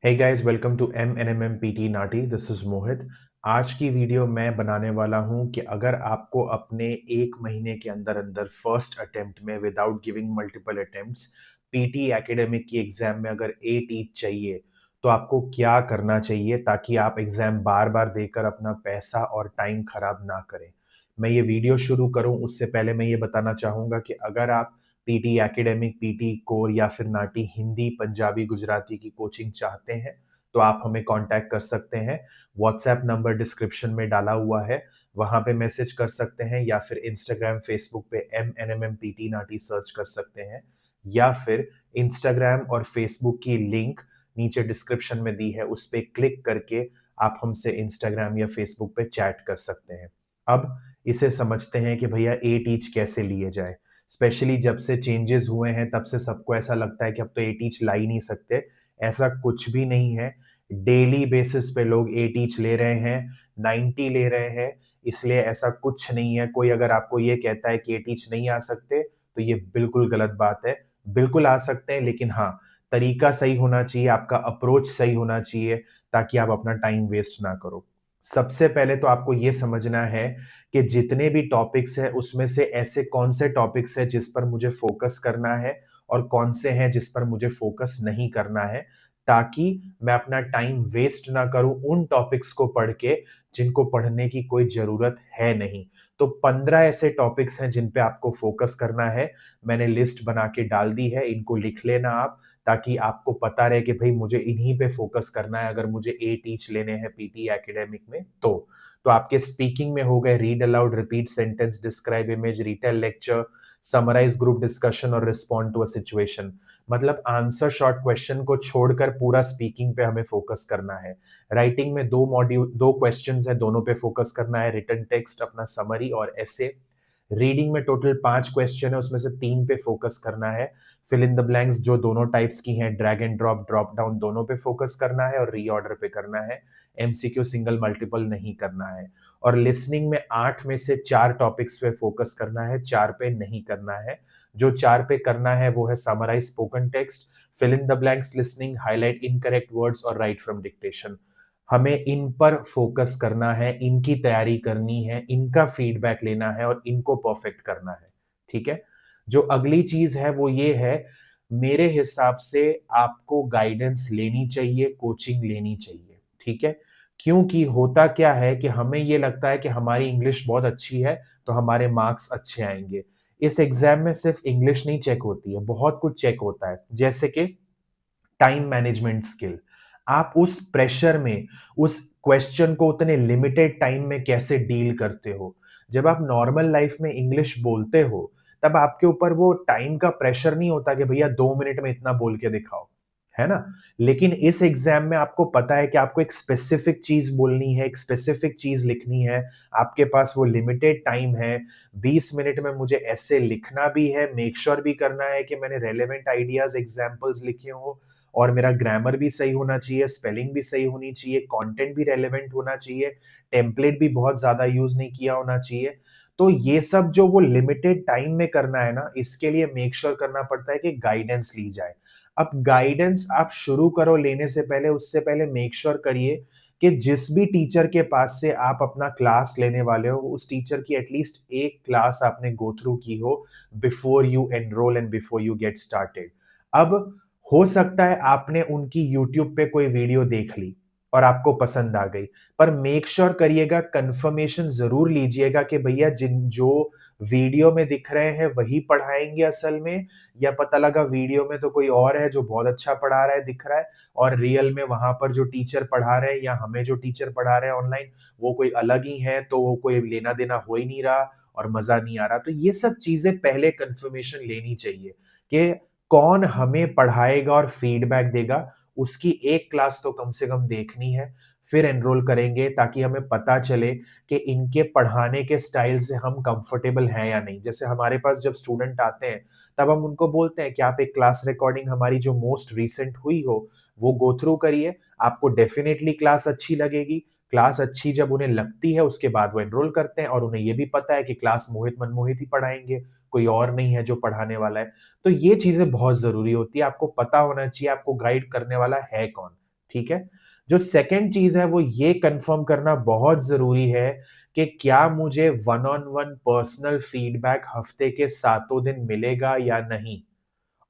Hey guys, welcome to M PT नाटी। This is Mohit. आज की वीडियो मैं बनाने वाला हूं कि अगर आपको अपने 1 महीने के अंदर अंदर फर्स्ट अटेम्प्ट में without giving multiple attempts PT academic की एग्जाम में अगर 8 चाहिए तो आपको क्या करना चाहिए ताकि आप एग्जाम बार बार देकर अपना पैसा और टाइम खराब ना करें। मैं ये वीडियो शुरू करूं उससे पहले मैं ये बताना चाहूंगा कि अगर आप पीटी एकेडमिक, पीटी कोर या फिर नाटी हिंदी, पंजाबी, गुजराती की कोचिंग चाहते हैं तो आप हमें कांटेक्ट कर सकते हैं। व्हाट्सएप नंबर डिस्क्रिप्शन में डाला हुआ है, वहां पे मैसेज कर सकते हैं या फिर इंस्टाग्राम, फेसबुक पे एम पीटी नाटी सर्च कर सकते हैं या फिर इंस्टाग्राम और फेसबुक की लिंक नीचे डिस्क्रिप्शन में दी है, उस पर क्लिक करके आप हमसे इंस्टाग्राम या फेसबुक पे चैट कर सकते हैं। अब इसे समझते हैं कि भैया ए टीच कैसे लिए जाए। स्पेशली जब से चेंजेस हुए हैं तब से सबको ऐसा लगता है कि अब तो ए टीच ला ही नहीं सकते। ऐसा कुछ भी नहीं है। डेली बेसिस पे लोग ए टीच ले रहे हैं, 90 ले रहे हैं, इसलिए ऐसा कुछ नहीं है। कोई अगर आपको ये कहता है कि ए टीच नहीं आ सकते तो ये बिल्कुल गलत बात है। बिल्कुल आ सकते हैं, लेकिन हाँ, तरीका सही होना चाहिए, आपका अप्रोच सही होना चाहिए ताकि आप अपना टाइम वेस्ट ना करो। सबसे पहले तो आपको ये समझना है कि जितने भी टॉपिक्स हैं उसमें से ऐसे कौन से टॉपिक्स हैं जिस पर मुझे फोकस करना है और कौन से हैं जिस पर मुझे फोकस नहीं करना है, ताकि मैं अपना टाइम वेस्ट ना करूं उन टॉपिक्स को पढ़ के जिनको पढ़ने की कोई जरूरत है नहीं। तो 15 ऐसे टॉपिक्स हैं जिन पे आपको फोकस करना है। मैंने लिस्ट बना के डाल दी है, इनको लिख लेना आप, ताकि आपको पता रहे कि भाई मुझे इन्हीं पे फोकस करना है अगर मुझे ए टीच लेने हैं पीटी एकेडमिक में। तो आपके स्पीकिंग में हो गए read aloud, repeat sentence, describe image, retell lecture, summarise group discussion और रिस्पॉन्ड टू अ सिचुएशन। मतलब आंसर शॉर्ट क्वेश्चन को छोड़कर पूरा स्पीकिंग पे हमें फोकस करना है। राइटिंग में दो क्वेश्चंस है, दोनों पे फोकस करना है, रिटन टेक्स्ट, अपना समरी और ऐसे। रीडिंग में टोटल 5 क्वेश्चन है, उसमें से 3 पे फोकस करना है। फिल इन द ब्लैंक्स जो दोनों टाइप्स की हैं, drag and drop, drop down, दोनों पे फोकस करना है और रीऑर्डर पे करना है। एमसीक्यू सिंगल मल्टीपल नहीं करना है। और लिसनिंग में 8 में से 4 टॉपिक्स पे फोकस करना है, 4 पे नहीं करना है। जो 4 पे करना है वो है summarise spoken text, fill in the blanks listening, highlight incorrect words और राइट फ्रॉम डिक्टेशन। हमें इन पर फोकस करना है, इनकी तैयारी करनी है, इनका फीडबैक लेना है और इनको परफेक्ट करना है। ठीक है। जो अगली चीज है वो ये है, मेरे हिसाब से आपको गाइडेंस लेनी चाहिए, कोचिंग लेनी चाहिए। ठीक है। क्योंकि होता क्या है कि हमें ये लगता है कि हमारी इंग्लिश बहुत अच्छी है तो हमारे मार्क्स अच्छे आएंगे। इस एग्जाम में सिर्फ इंग्लिश नहीं चेक होती है, बहुत कुछ चेक होता है, जैसे कि टाइम मैनेजमेंट स्किल। आप उस प्रेशर में उस क्वेश्चन को उतने लिमिटेड टाइम में कैसे डील करते हो। जब आप नॉर्मल लाइफ में इंग्लिश बोलते हो तब आपके ऊपर वो टाइम का प्रेशर नहीं होता कि भैया 2 मिनट में इतना बोल के दिखाओ, है ना। लेकिन इस एग्जाम में आपको पता है कि आपको एक स्पेसिफिक चीज बोलनी है, एक स्पेसिफिक चीज लिखनी है। आपके पास वो लिमिटेड टाइम है। 20 मिनट में मुझे ऐसे लिखना भी है, मेक श्योर भी करना है कि मैंने रेलेवेंट आइडियाज, एग्जाम्पल्स लिखे हो और मेरा ग्रामर भी सही होना चाहिए, स्पेलिंग भी सही होनी चाहिए, कंटेंट भी रेलेवेंट होना चाहिए, टेम्पलेट भी बहुत ज्यादा यूज नहीं किया होना चाहिए। तो ये सब जो वो लिमिटेड टाइम में करना है ना, इसके लिए मेक श्योर करना पड़ता है कि गाइडेंस ली जाए। अब गाइडेंस आप शुरू करो लेने से पहले, उससे पहले मेक श्योर करिए कि जिस भी टीचर के पास से आप अपना क्लास लेने वाले हो उस टीचर की एटलीस्ट एक क्लास आपने गो थ्रू की हो before you enrol and before you get started. अब हो सकता है आपने उनकी यूट्यूब पे कोई वीडियो देख ली और आपको पसंद आ गई, पर मेक श्योर करिएगा, कंफर्मेशन जरूर लीजिएगा कि भैया जिन जो वीडियो में दिख रहे हैं वही पढ़ाएंगे असल में, या पता लगा वीडियो में तो कोई और है जो बहुत अच्छा पढ़ा रहा है, दिख रहा है, और रियल में वहां पर जो टीचर पढ़ा रहे हैं या हमें जो टीचर पढ़ा रहे हैं ऑनलाइन वो कोई अलग ही है, तो वो कोई लेना देना हो ही नहीं रहा और मजा नहीं आ रहा। तो ये सब चीजें पहले कंफर्मेशन लेनी चाहिए कि कौन हमें पढ़ाएगा और फीडबैक देगा, उसकी एक क्लास तो कम से कम देखनी है, फिर एनरोल करेंगे ताकि हमें पता चले कि इनके पढ़ाने के स्टाइल से हम कंफर्टेबल हैं या नहीं। जैसे हमारे पास जब स्टूडेंट आते हैं तब हम उनको बोलते हैं कि आप एक क्लास रिकॉर्डिंग हमारी जो मोस्ट रीसेंट हुई हो वो गो थ्रू करिए, आपको डेफिनेटली क्लास अच्छी लगेगी। क्लास अच्छी जब उन्हें लगती है उसके बाद वो एनरोल करते हैं और उन्हें ये भी पता है कि क्लास मोहित मनमोहित ही पढ़ाएंगे, कोई और नहीं है जो पढ़ाने वाला है। तो ये चीजें बहुत जरूरी होती है, आपको पता होना चाहिए आपको गाइड करने वाला है कौन। ठीक है? जो सेकंड चीज़ है वो ये कन्फर्म करना बहुत ज़रूरी है कि क्या मुझे one on one personal feedback हफ्ते के सातों दिन मिलेगा या नहीं?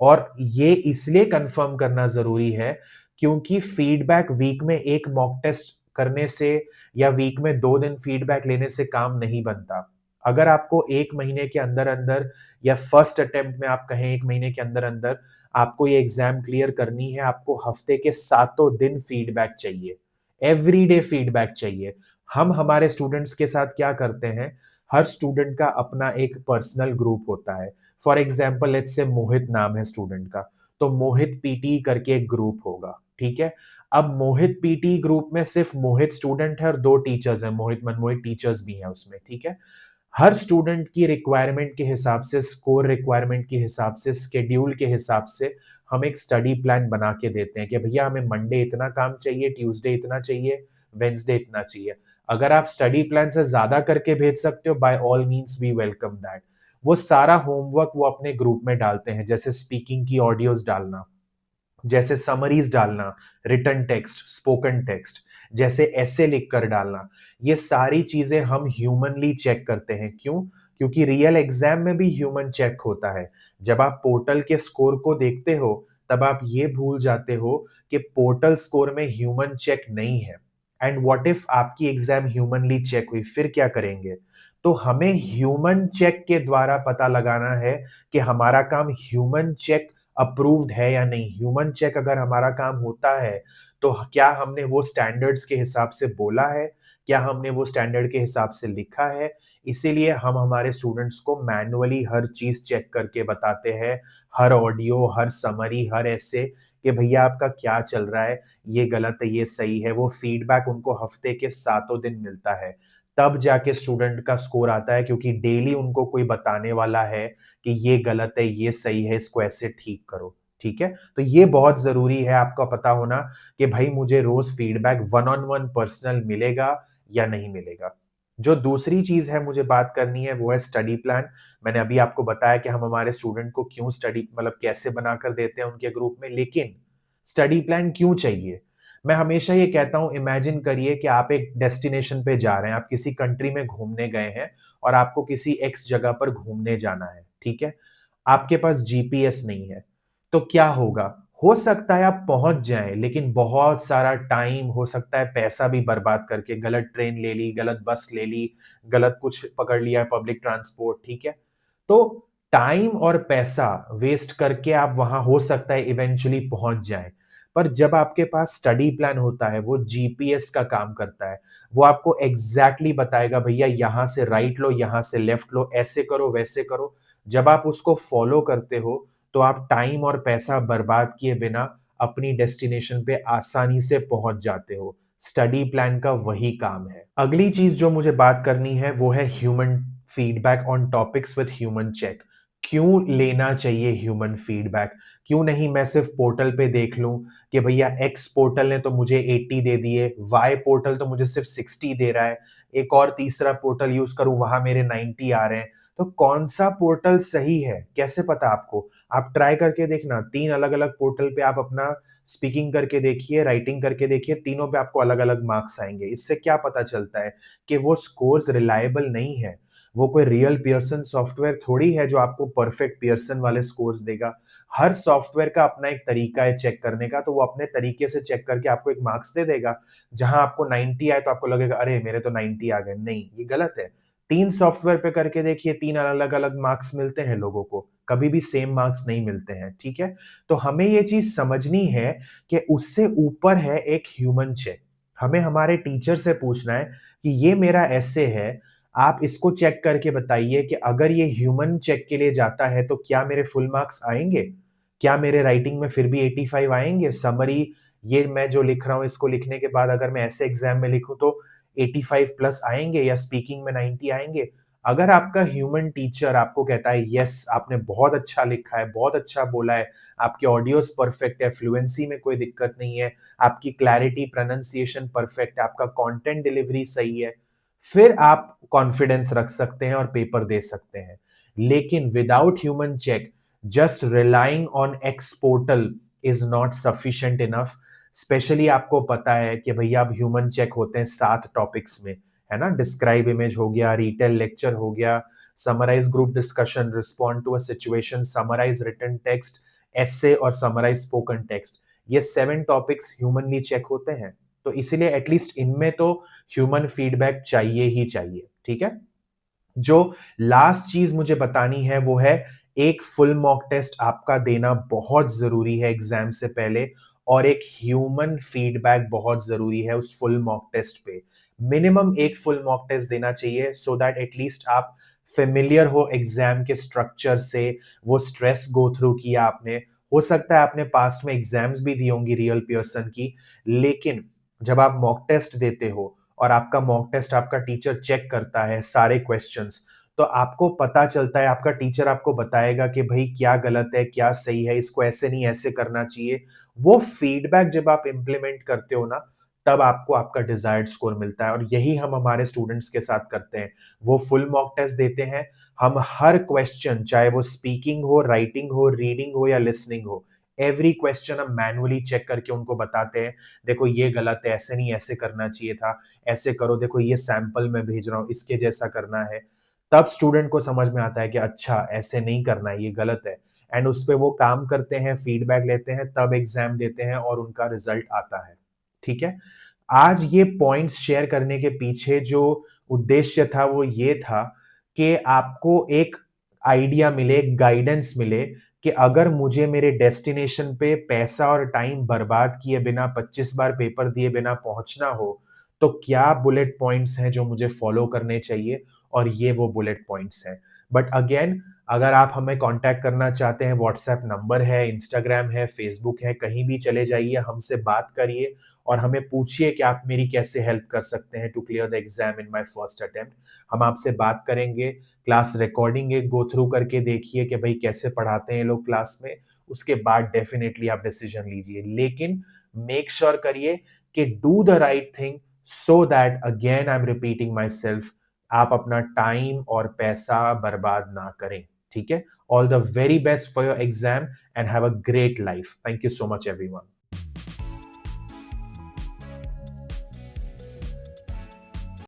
और ये इसलिए कंफर्म करना ज़रूरी है क्योंकि फीडबैक वीक में 1 मॉक टेस्ट करने से या वीक में 2 दिन फीडबैक लेने से काम नहीं बनता। अगर आपको 1 महीने के अंदर-अंदर या फर्स्ट अटेम्प्ट में आप कहें 1 महीने के अंदर-अंदर आपको ये एग्ज़ाम क्लियर करनी है, आपको हफ्ते के सातों दिन फीडबैक चाहिए। एवरीडे फीडबैक चाहिए। हम हमारे स्टूडेंट्स के साथ क्या करते हैं, हर स्टूडेंट का अपना एक पर्सनल ग्रुप होता है। फॉर एग्जाम्पल लेट्स से मोहित नाम है स्टूडेंट का, तो मोहित पीटी करके एक ग्रुप होगा, ठीक है? अब मोहित पीटी ग्रुप में सिर्फ मोहित स्टूडेंट है और 2 टीचर्स हैं, मोहित मनमोहित टीचर्स भी हैं उसमें, ठीक है? हर स्टूडेंट की रिक्वायरमेंट के हिसाब से, स्कोर रिक्वायरमेंट के हिसाब से, शेड्यूल के हिसाब से हम एक स्टडी प्लान बना के देते हैं कि भैया हमें मंडे इतना काम चाहिए, ट्यूसडे इतना चाहिए, वेडनेसडे इतना चाहिए। अगर आप स्टडी प्लान से ज़्यादा करके भेज सकते हो, by all means we welcome that. वो सारा होमवर्क वो अपने ग्रुप में डालते हैं, जैसे स्पीकिंग की ऑडियोज़ डालना, जैसे समरीज़ डालना, रिटन टेक्स्ट, स्पोकन टेक्स्ट, जैसे एसे लिखकर डालना। ये सारी चीज़ें हम ह्यूमनली चेक करते हैं। क्यों? क्योंकि रियल एग्ज़ाम में भी ह्यूमन चेक होता है। जब आप पोर्टल के स्कोर को देखते हो, तब आप ये भूल जाते हो कि पोर्टल स्कोर में ह्यूमन चेक नहीं है। एंड व्हाट इफ आपकी एग्ज़ाम ह्यूमनली चेक हुई, फिर क्या करेंगे? तो हमें ह्यूमन चेक के द्वारा पता लगाना है कि हमारा काम ह्यूमन चेक अप्रूव्ड है या नहीं। ह्यूमन चेक अगर हमारा काम होता है, तो क्या हमने वो स्टैंडर्ड्स के हिसाब से बोला है? क्या हमने वो स्टैंडर्ड के हिसाब से लिखा है? इसीलिए हम हमारे स्टूडेंट्स को मैन्युअली हर चीज़ चेक करके बताते हैं, हर ऑडियो, हर समरी, हर एसे कि भैया आपका क्या चल रहा है? ये गलत है, ये सही है। वो फीडबैक उनको हफ्ते के सातों दिन मिलता है। तब जाके स्टूडेंट का स्कोर आता है क्योंकि डेली उनको कोई बताने वाला है कि ये गलत है, ये सही है, इसको ऐसे ठीक करो, ठीक है? तो ये बहुत ज़रूरी है आपका पता होना कि भाई मुझे रोज़ feedback one on one personal मिलेगा या नहीं मिलेगा। जो दूसरी चीज़ है मुझे बात करनी है वो है स्टडी प्लान। मैंने अभी आपको बताया कि हम हमारे स्टूडेंट को क्यों स्टडी मतलब कैसे बनाकर देते हैं उनके ग्रुप में, लेकिन स्टडी प्लान क्यों चाहिए? मैं हमेशा ये कहता हूँ इमेजिन करिए कि आप एक डेस्टिनेशन पे जा रहे हैं, आप किसी कंट्री में घूमने गए हैं और आपको किसी एक्स जगह पर घूमने जाना है, ठीक है? आपके पास जीपीएस नहीं है, तो क्या होगा? हो सकता है आप पहुँच जाएँ, लेकिन बहुत सारा टाइम हो सकता है पैसा भी बर्बाद करके गलत ट्रेन ले ली, गलत बस ले ली, गलत कुछ पकड़ लिया पब्लिक ट्रांसपोर्ट, ठीक है? तो टाइम और पैसा वेस्ट करके आप वहाँ हो सकता है इवेंचुअली पहुँच जाएँ। पर जब आपके पास स्टडी प्लान होता है, वो जीपीएस का काम करता है। वो आपको एग्ज़ैक्टली बताएगा भैया यहाँ से राइट लो, यहाँ से लेफ्ट लो, ऐसे करो, वैसे करो। जब आप उसको फ़ॉलो करते हो, तो आप टाइम और पैसा बर्बाद किए बिना अपनी डेस्टिनेशन पे आसानी से पहुँच जाते हो। स्टडी प्लान का वही काम है। अगली चीज़ जो मुझे बात करनी है, वो है human feedback on topics with human check. क्यों लेना चाहिए ह्यूमन फीडबैक? क्यों नहीं मैं सिर्फ़ पोर्टल पे देख लूँ कि भैया एक्स पोर्टल ने तो मुझे 80 दे दिए, वाई पोर्टल तो मुझे सिर्फ़ 60 दे रहा है, एक और तीसरा पोर्टल यूज़ करूँ, वहाँ मेरे 90 आ रहे हैं। तो कौन-सा पोर्टल सही है, कैसे पता आपको? आप ट्राई करके देखना, 3 अलग-अलग पोर्टल पे आप अपना स्पीकिंग करके देखिए, राइटिंग करके देखिए, तीनों पे आपको अलग-अलग मार्क्स आएँगे। इससे क्या पता चलता है कि वो स्कोर्स रिलायबल नहीं है। वो कोई रियल पियर्सन सॉफ्टवेयर थोड़ी है जो आपको परफेक्ट पियर्सन वाले स्कोर्स देगा। हर सॉफ्टवेयर का अपना एक तरीका है चेक करने का, तो वो अपने तरीके से चेक करके आपको एक मार्क्स दे देगा। जहाँ आपको 90 आए तो आपको लगेगा अरे! मेरे तो 90 आ गए। नहीं, ये गलत है। 3 सॉफ्टवेयर पे करके देखिए, 3 अलग-अलग मार्क्स मिलते हैं लोगों को, कभी भी सेम मार्क्स नहीं मिलते हैं, ठीक है? तो हमें ये चीज़ समझनी है कि उससे ऊपर है एक ह्यूमन चेक। हमें हमारे टीचर से पूछना है कि ये मेरा एसे है, आप इसको चेक करके बताइए कि अगर ये ह्यूमन चेक के लिए जाता है तो क्या मेरे फुल मार्क्स आएँगे? क्या मेरे राइटिंग में फिर भी 85 आएँगे? समरी ये मैं जो लिख रहा हूँ इसको लिखने के बाद अगर मैं ऐसे एग्ज़ाम में लिखूँ तो 85 प्लस आएँगे या स्पीकिंग में 90 आएँगे? अगर आपका ह्यूमन टीचर आपको कहता है यस आपने बहुत अच्छा लिखा है, बहुत अच्छा बोला है, आपके ऑडियोज़ परफेक्ट है, फ्लुएंसी में कोई दिक्कत नहीं है, आपकी क्लैरिटी, प्रोनंसिएशन परफेक्ट है, आपका कंटेंट डिलीवरी सही है, फिर आप कॉन्फिडेंस रख सकते हैं और पेपर दे सकते हैं। लेकिन without human check, just relying on X portal is not sufficient enough. Specially आपको पता है कि भैया अब ह्यूमन चेक होते हैं 7 टॉपिक्स में, है ना? डिस्क्राइब इमेज हो गया, रिटेल लेक्चर हो गया, summarize group discussion, respond to a situation, summarize written text, essay और समराइज स्पोकन टेक्स्ट। ये 7 टॉपिक्स ह्यूमनली चेक होते हैं। तो इसीलिए एटलीस्ट इनमें तो ह्यूमन फीडबैक चाहिए ही चाहिए, ठीक है? जो लास्ट चीज मुझे बतानी है वो है एक फुल मॉक टेस्ट आपका देना बहुत जरूरी है एग्जाम से पहले, और एक ह्यूमन फीडबैक बहुत जरूरी है उस फुल मॉक टेस्ट पे। मिनिमम एक फुल मॉक टेस्ट देना चाहिए सो दैट एटलीस्ट आप फेमिलियर हो एग्जाम के स्ट्रक्चर से, वो स्ट्रेस गो थ्रू किया आपने। हो सकता है आपने पास्ट में एग्जाम्स भी दी होंगी रियल पर्सन की, लेकिन जब आप मॉक टेस्ट देते हो और आपका मॉक टेस्ट आपका टीचर चेक करता है सारे क्वेश्चंस, तो आपको पता चलता है, आपका टीचर आपको बताएगा कि भाई क्या गलत है, क्या सही है, इसको ऐसे नहीं ऐसे करना चाहिए। वो फीडबैक जब आप इंप्लीमेंट करते हो ना, तब आपको आपका डिजायर्ड स्कोर मिलता है, और यही हम हमारे स्टूडेंट्स के साथ करते हैं। वो फुल मॉक टेस्ट देते हैं, हम हर क्वेश्चन, चाहे वो स्पीकिंग हो, राइटिंग हो, रीडिंग हो या लिसनिंग हो, एवरी क्वेश्चन हम मैनुअली चेक करके उनको बताते हैं, देखो ये गलत है, ऐसे नहीं ऐसे करना चाहिए था, ऐसे करो, देखो ये सैंपल मैं भेज रहा हूँ, इसके जैसा करना है। तब स्टूडेंट को समझ में आता है कि अच्छा ऐसे नहीं करना है, ये गलत है, एंड उस पे वो काम करते हैं, फीडबैक लेते हैं, तब एग्जाम देते हैं और उनका रिजल्ट आता है। ठीक है? आज ये पॉइंट्स शेयर करने के पीछे जो उद्देश्य था वो ये था कि आपको एक आइडिया मिले, गाइडेंस मिले कि अगर मुझे मेरे डेस्टिनेशन पे पैसा और टाइम बर्बाद किए बिना 25 बार पेपर दिए बिना पहुंचना हो, तो क्या बुलेट पॉइंट्स हैं जो मुझे फॉलो करने चाहिए, और ये वो बुलेट पॉइंट्स हैं। बट अगेन, अगर आप हमें कांटेक्ट करना चाहते हैं, व्हाट्सएप नंबर है, इंस्टाग्राम है, फेसबुक है, कहीं भी चले जाइए, हमसे बात करिए और हमें पूछिए कि आप मेरी कैसे हेल्प कर सकते हैं to clear the exam in my first attempt. हम आपसे बात करेंगे, क्लास रिकॉर्डिंग एक गो थ्रू करके देखिए कि भाई कैसे पढ़ाते हैं ये लोग क्लास में। उसके बाद डेफिनेटली आप डिसीजन लीजिए, लेकिन मेक श्योर करिए कि do the right thing, so that again I am repeating my self, आप अपना टाइम और पैसा बर्बाद ना करें। ठीक है? All the very best for your exam and have a great life. Thank you so much everyone.